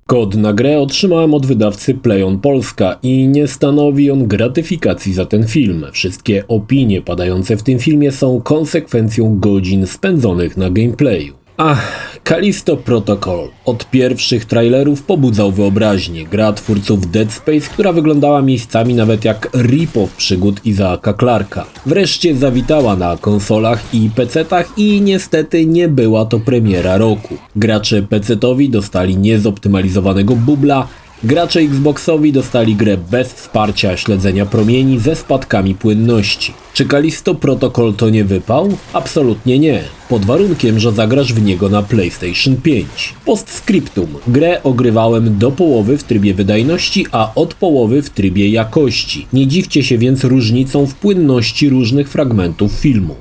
Kod na grę otrzymałem od wydawcy PlayOn Polska i nie stanowi on gratyfikacji za ten film. Wszystkie opinie padające w tym filmie są konsekwencją godzin spędzonych na gameplayu. Callisto Protocol. Od pierwszych trailerów pobudzał wyobraźnię. Gra twórców Dead Space, która wyglądała miejscami nawet jak rip-off przygód Isaaca Clarka. Wreszcie zawitała na konsolach i PC-tach i niestety nie była to premiera roku. Gracze PC-towi dostali niezoptymalizowanego bubla, gracze Xboxowi dostali grę bez wsparcia śledzenia promieni ze spadkami płynności. Czy Callisto Protocol to nie wypał? Absolutnie nie. Pod warunkiem, że zagrasz w niego na PlayStation 5. Postscriptum. Grę ogrywałem do połowy w trybie wydajności, a od połowy w trybie jakości. Nie dziwcie się więc różnicą w płynności różnych fragmentów filmu.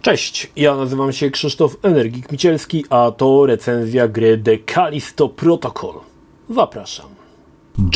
Cześć, ja nazywam się Krzysztof Energik-Micielski, a to recenzja gry The Callisto Protocol. Zapraszam.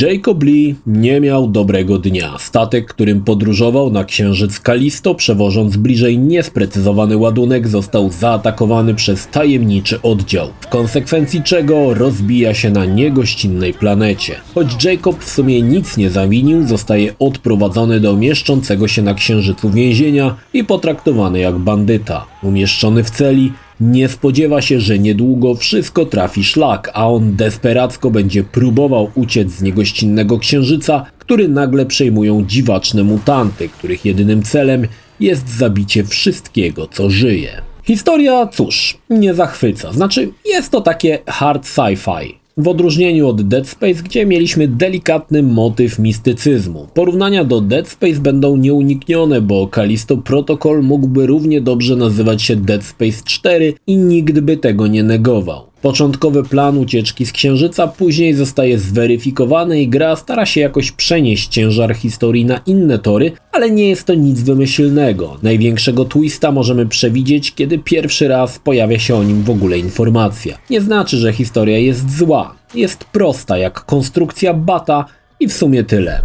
Jacob Lee nie miał dobrego dnia. Statek, którym podróżował na księżyc Callisto, przewożąc bliżej niesprecyzowany ładunek, został zaatakowany przez tajemniczy oddział, w konsekwencji czego rozbija się na niegościnnej planecie. Choć Jacob w sumie nic nie zawinił, zostaje odprowadzony do mieszczącego się na księżycu więzienia i potraktowany jak bandyta. Umieszczony w celi, nie spodziewa się, że niedługo wszystko trafi szlak, a on desperacko będzie próbował uciec z niegościnnego księżyca, który nagle przejmują dziwaczne mutanty, których jedynym celem jest zabicie wszystkiego, co żyje. Historia, cóż, nie zachwyca. Znaczy, jest to takie hard sci-fi. W odróżnieniu od Dead Space, gdzie mieliśmy delikatny motyw mistycyzmu. Porównania do Dead Space będą nieuniknione, bo Callisto Protocol mógłby równie dobrze nazywać się Dead Space 4 i nikt by tego nie negował. Początkowy plan ucieczki z księżyca później zostaje zweryfikowany i gra stara się jakoś przenieść ciężar historii na inne tory, ale nie jest to nic wymyślnego. Największego twista możemy przewidzieć, kiedy pierwszy raz pojawia się o nim w ogóle informacja. Nie znaczy, że historia jest zła. Jest prosta jak konstrukcja bata i w sumie tyle.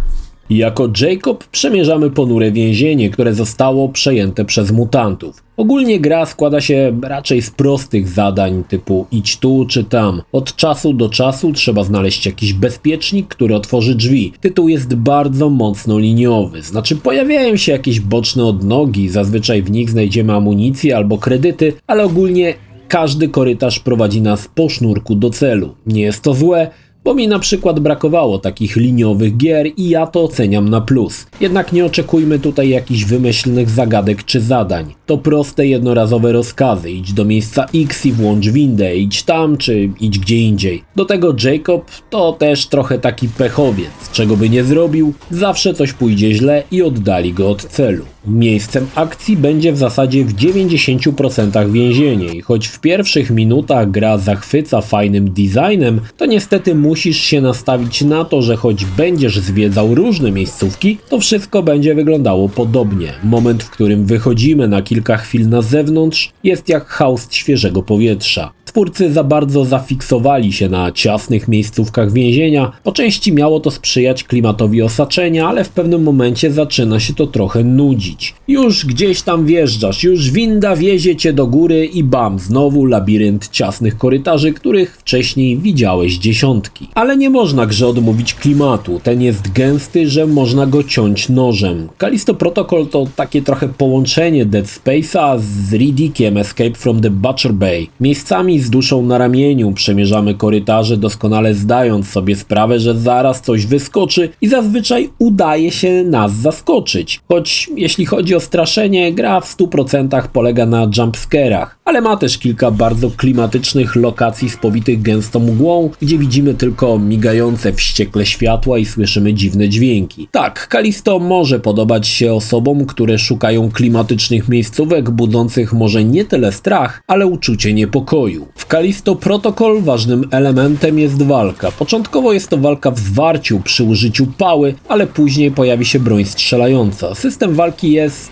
Jako Jacob przemierzamy ponure więzienie, które zostało przejęte przez mutantów. Ogólnie gra składa się raczej z prostych zadań typu idź tu czy tam. Od czasu do czasu trzeba znaleźć jakiś bezpiecznik, który otworzy drzwi. Tytuł jest bardzo mocno liniowy, znaczy pojawiają się jakieś boczne odnogi, zazwyczaj w nich znajdziemy amunicję albo kredyty, ale ogólnie każdy korytarz prowadzi nas po sznurku do celu. Nie jest to złe, bo mi na przykład brakowało takich liniowych gier i ja to oceniam na plus. Jednak nie oczekujmy tutaj jakichś wymyślnych zagadek czy zadań. To proste jednorazowe rozkazy. Idź do miejsca X i włącz windę, idź tam czy idź gdzie indziej. Do tego Jacob to też trochę taki pechowiec. Czego by nie zrobił, zawsze coś pójdzie źle i oddali go od celu. Miejscem akcji będzie w zasadzie w 90% więzienie i choć w pierwszych minutach gra zachwyca fajnym designem, to niestety musisz się nastawić na to, że choć będziesz zwiedzał różne miejscówki, to wszystko będzie wyglądało podobnie. Moment, w którym wychodzimy na kilka chwil na zewnątrz, jest jak haust świeżego powietrza. Twórcy za bardzo zafiksowali się na ciasnych miejscówkach więzienia, po części miało to sprzyjać klimatowi osaczenia, ale w pewnym momencie zaczyna się to trochę nudzić. Już gdzieś tam wjeżdżasz, już winda wiezie cię do góry i bam, znowu labirynt ciasnych korytarzy, których wcześniej widziałeś dziesiątki. Ale nie można grze odmówić klimatu, ten jest gęsty, że można go ciąć nożem. Callisto Protocol to takie trochę połączenie Dead Space'a z Riddickiem Escape from the Butcher Bay. Miejscami z duszą na ramieniu przemierzamy korytarze, doskonale zdając sobie sprawę, że zaraz coś wyskoczy i zazwyczaj udaje się nas zaskoczyć. Choć jeśli chodzi o straszenie, gra w 100% polega na jumpscarach, ale ma też kilka bardzo klimatycznych lokacji spowitych gęstą mgłą, gdzie widzimy tylko migające wściekle światła i słyszymy dziwne dźwięki. Tak, Callisto może podobać się osobom, które szukają klimatycznych miejscówek budzących może nie tyle strach, ale uczucie niepokoju. W Callisto Protocol ważnym elementem jest walka. Początkowo jest to walka w zwarciu przy użyciu pały, ale później pojawi się broń strzelająca. System walki jest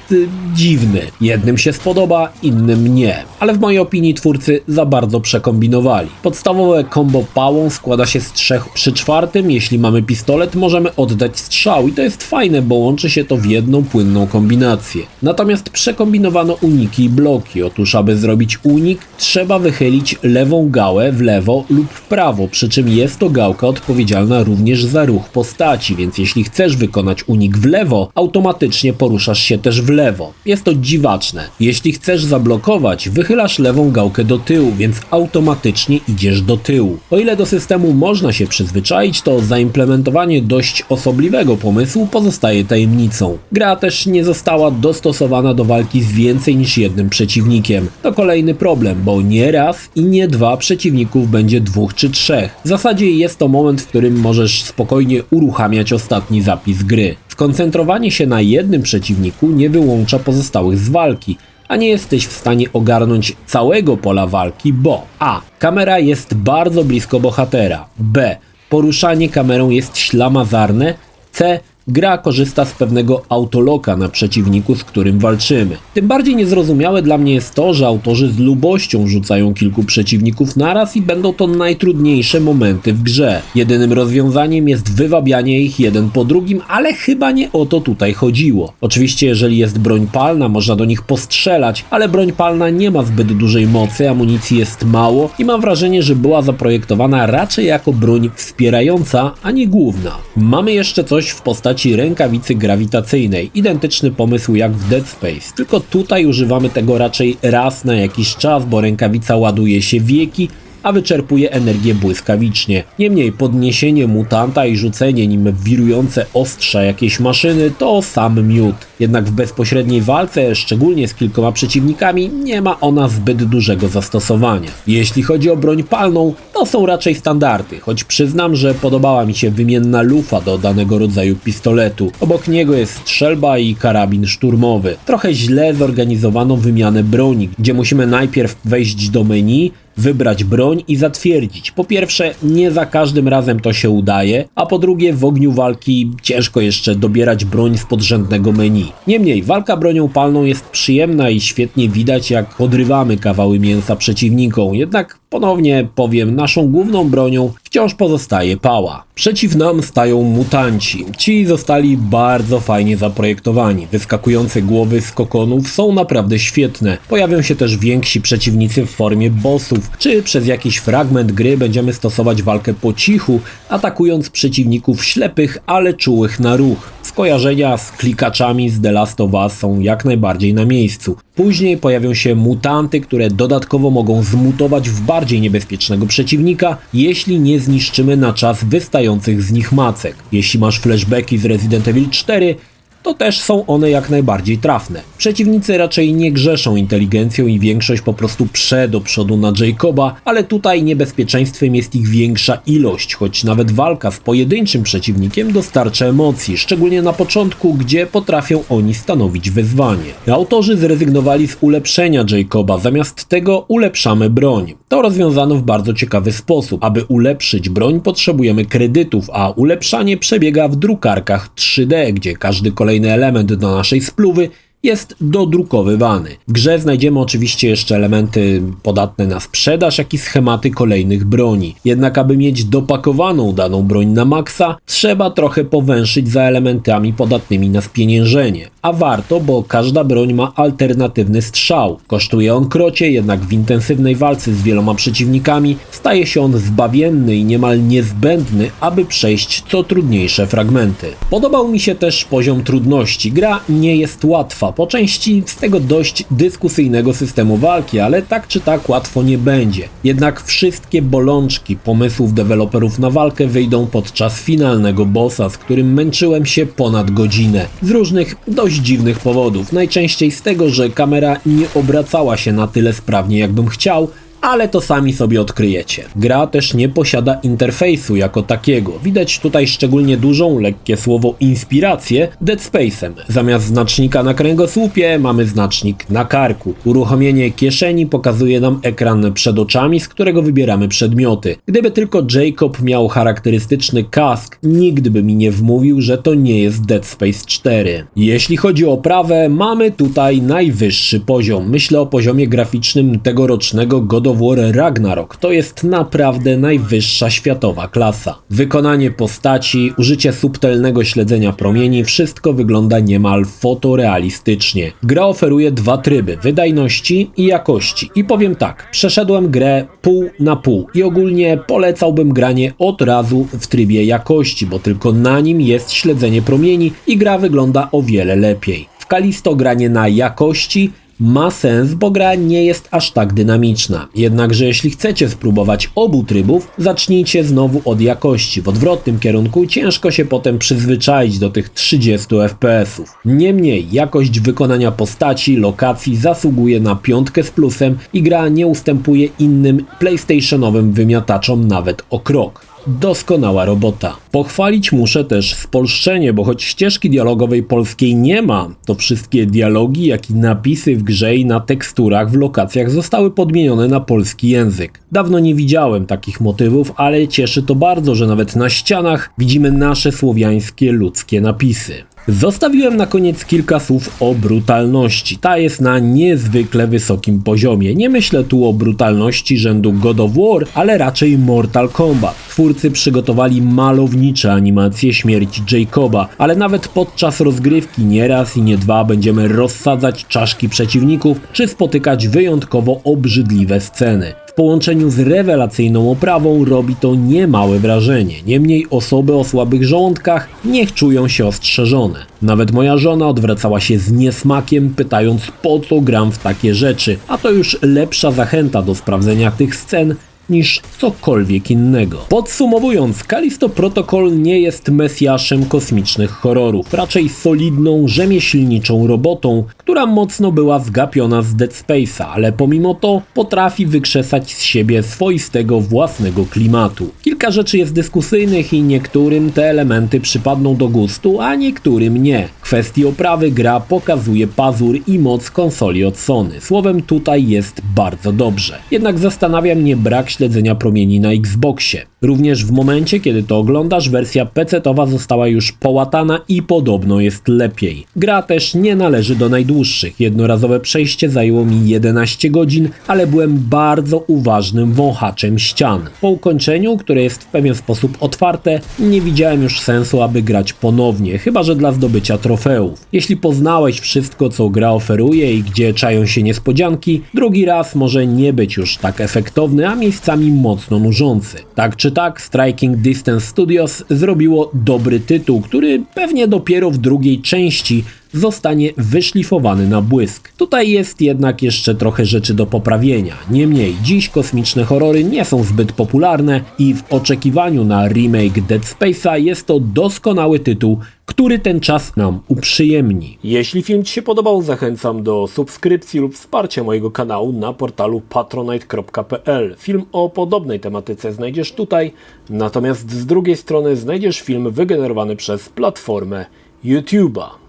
dziwny. Jednym się spodoba, innym nie. Ale w mojej opinii twórcy za bardzo przekombinowali. Podstawowe combo pałą składa się z 3/4. Jeśli mamy pistolet, możemy oddać strzał i to jest fajne, bo łączy się to w jedną płynną kombinację. Natomiast przekombinowano uniki i bloki. Otóż aby zrobić unik, trzeba wychylić użyć lewą gałę w lewo lub w prawo, przy czym jest to gałka odpowiedzialna również za ruch postaci, więc jeśli chcesz wykonać unik w lewo, automatycznie poruszasz się też w lewo. Jest to dziwaczne. Jeśli chcesz zablokować, wychylasz lewą gałkę do tyłu, więc automatycznie idziesz do tyłu. O ile do systemu można się przyzwyczaić, to zaimplementowanie dość osobliwego pomysłu pozostaje tajemnicą. Gra też nie została dostosowana do walki z więcej niż jednym przeciwnikiem. To kolejny problem, bo nie raz i nie dwa przeciwników będzie 2 czy 3. W zasadzie jest to moment, w którym możesz spokojnie uruchamiać ostatni zapis gry. Skoncentrowanie się na jednym przeciwniku nie wyłącza pozostałych z walki, a nie jesteś w stanie ogarnąć całego pola walki, bo a. Kamera jest bardzo blisko bohatera, b. Poruszanie kamerą jest ślamazarne, c. Gra korzysta z pewnego autoloka na przeciwniku, z którym walczymy. Tym bardziej niezrozumiałe dla mnie jest to, że autorzy z lubością rzucają kilku przeciwników naraz i będą to najtrudniejsze momenty w grze. Jedynym rozwiązaniem jest wywabianie ich jeden po drugim, ale chyba nie o to tutaj chodziło. Oczywiście jeżeli jest broń palna, można do nich postrzelać, ale broń palna nie ma zbyt dużej mocy, amunicji jest mało i mam wrażenie, że była zaprojektowana raczej jako broń wspierająca, a nie główna. Mamy jeszcze coś w postaci rękawicy grawitacyjnej, identyczny pomysł jak w Dead Space, tylko tutaj używamy tego raczej raz na jakiś czas, bo rękawica ładuje się wieki, a wyczerpuje energię błyskawicznie. Niemniej podniesienie mutanta i rzucenie nim w wirujące ostrza jakiejś maszyny to sam miód. Jednak w bezpośredniej walce, szczególnie z kilkoma przeciwnikami, nie ma ona zbyt dużego zastosowania. Jeśli chodzi o broń palną, to są raczej standardy, choć przyznam, że podobała mi się wymienna lufa do danego rodzaju pistoletu. Obok niego jest strzelba i karabin szturmowy. Trochę źle zorganizowano wymianę broni, gdzie musimy najpierw wejść do menu, wybrać broń i zatwierdzić. Po pierwsze, nie za każdym razem to się udaje, a po drugie, w ogniu walki ciężko jeszcze dobierać broń z podrzędnego menu. Niemniej, walka bronią palną jest przyjemna i świetnie widać, jak odrywamy kawały mięsa przeciwnikom, jednak ponownie powiem, naszą główną bronią wciąż pozostaje pała. Przeciw nam stają mutanci. Ci zostali bardzo fajnie zaprojektowani. Wyskakujące głowy z kokonów są naprawdę świetne. Pojawią się też więksi przeciwnicy w formie bossów, czy przez jakiś fragment gry będziemy stosować walkę po cichu, atakując przeciwników ślepych, ale czułych na ruch. Skojarzenia z klikaczami z The Last of Us są jak najbardziej na miejscu. Później pojawią się mutanty, które dodatkowo mogą zmutować w bardziej niebezpiecznego przeciwnika, jeśli nie zniszczymy na czas wystających z nich macek. Jeśli masz flashbacki z Resident Evil 4, to też są one jak najbardziej trafne. Przeciwnicy raczej nie grzeszą inteligencją i większość po prostu prze do przodu na Jacoba, ale tutaj niebezpieczeństwem jest ich większa ilość, choć nawet walka z pojedynczym przeciwnikiem dostarcza emocji, szczególnie na początku, gdzie potrafią oni stanowić wyzwanie. Autorzy zrezygnowali z ulepszenia Jacoba, zamiast tego ulepszamy broń. To rozwiązano w bardzo ciekawy sposób. Aby ulepszyć broń, potrzebujemy kredytów, a ulepszanie przebiega w drukarkach 3D, gdzie każdy kolejny element do naszej spluwy jest dodrukowywany. W grze znajdziemy oczywiście jeszcze elementy podatne na sprzedaż, jak i schematy kolejnych broni. Jednak aby mieć dopakowaną daną broń na maksa, trzeba trochę powęszyć za elementami podatnymi na spieniężenie. A warto, bo każda broń ma alternatywny strzał. Kosztuje on krocie, jednak w intensywnej walce z wieloma przeciwnikami staje się on zbawienny i niemal niezbędny, aby przejść co trudniejsze fragmenty. Podobał mi się też poziom trudności. Gra nie jest łatwa, po części z tego dość dyskusyjnego systemu walki, ale tak czy tak łatwo nie będzie. Jednak wszystkie bolączki pomysłów deweloperów na walkę wyjdą podczas finalnego bossa, z którym męczyłem się ponad godzinę. Z różnych dość dziwnych powodów. Najczęściej z tego, że kamera nie obracała się na tyle sprawnie, jakbym chciał, ale to sami sobie odkryjecie. Gra też nie posiada interfejsu jako takiego. Widać tutaj szczególnie dużą, lekkie słowo, inspirację Dead Space'em. Zamiast znacznika na kręgosłupie mamy znacznik na karku. Uruchomienie kieszeni pokazuje nam ekran przed oczami, z którego wybieramy przedmioty. Gdyby tylko Jacob miał charakterystyczny kask, nikt by mi nie wmówił, że to nie jest Dead Space 4. Jeśli chodzi o oprawę, mamy tutaj najwyższy poziom. Myślę o poziomie graficznym tegorocznego God of of War Ragnarok to jest naprawdę najwyższa światowa klasa. Wykonanie postaci, użycie subtelnego śledzenia promieni, wszystko wygląda niemal fotorealistycznie. Gra oferuje dwa tryby, wydajności i jakości. I powiem tak, przeszedłem grę pół na pół i ogólnie polecałbym granie od razu w trybie jakości, bo tylko na nim jest śledzenie promieni i gra wygląda o wiele lepiej. W Callisto granie na jakości ma sens, bo gra nie jest aż tak dynamiczna. Jednakże jeśli chcecie spróbować obu trybów, zacznijcie znowu od jakości. W odwrotnym kierunku ciężko się potem przyzwyczaić do tych 30 FPS-ów. Niemniej jakość wykonania postaci, lokacji zasługuje na 5 z plusem i gra nie ustępuje innym PlayStationowym wymiataczom nawet o krok. Doskonała robota. Pochwalić muszę też spolszczenie, bo choć ścieżki dialogowej polskiej nie ma, to wszystkie dialogi, jak i napisy w grze i na teksturach w lokacjach zostały podmienione na polski język. Dawno nie widziałem takich motywów, ale cieszy to bardzo, że nawet na ścianach widzimy nasze słowiańskie ludzkie napisy. Zostawiłem na koniec kilka słów o brutalności. Ta jest na niezwykle wysokim poziomie. Nie myślę tu o brutalności rzędu God of War, ale raczej Mortal Kombat. Twórcy przygotowali malownicze animacje śmierci Jacoba, ale nawet podczas rozgrywki nie raz i nie dwa będziemy rozsadzać czaszki przeciwników, czy spotykać wyjątkowo obrzydliwe sceny. W połączeniu z rewelacyjną oprawą robi to niemałe wrażenie. Niemniej osoby o słabych żołądkach niech czują się ostrzeżone. Nawet moja żona odwracała się z niesmakiem, pytając, po co gram w takie rzeczy, a to już lepsza zachęta do sprawdzenia tych scen niż cokolwiek innego. Podsumowując, Callisto Protocol nie jest mesjaszem kosmicznych horrorów, raczej solidną, rzemieślniczą robotą, która mocno była zgapiona z Dead Space'a, ale pomimo to potrafi wykrzesać z siebie swoistego własnego klimatu. Kilka rzeczy jest dyskusyjnych i niektórym te elementy przypadną do gustu, a niektórym nie. W kwestii oprawy gra pokazuje pazur i moc konsoli od Sony. Słowem, tutaj jest bardzo dobrze. Jednak zastanawia mnie brak śledzenia promieni na Xboxie. Również w momencie, kiedy to oglądasz, wersja PC-towa została już połatana i podobno jest lepiej. Gra też nie należy do najdłuższych. Jednorazowe przejście zajęło mi 11 godzin, ale byłem bardzo uważnym wąchaczem ścian. Po ukończeniu, które jest w pewien sposób otwarte, nie widziałem już sensu, aby grać ponownie, chyba że dla zdobycia trofeów. Jeśli poznałeś wszystko, co gra oferuje i gdzie czają się niespodzianki, drugi raz może nie być już tak efektowny, a miejscami mocno nużący. Tak czy tak, Striking Distance Studios zrobiło dobry tytuł, który pewnie dopiero w drugiej części zostanie wyszlifowany na błysk. Tutaj jest jednak jeszcze trochę rzeczy do poprawienia. Niemniej dziś kosmiczne horrory nie są zbyt popularne i w oczekiwaniu na remake Dead Space'a jest to doskonały tytuł, który ten czas nam uprzyjemni. Jeśli film Ci się podobał, zachęcam do subskrypcji lub wsparcia mojego kanału na portalu patronite.pl. Film o podobnej tematyce znajdziesz tutaj, natomiast z drugiej strony znajdziesz film wygenerowany przez platformę YouTube'a.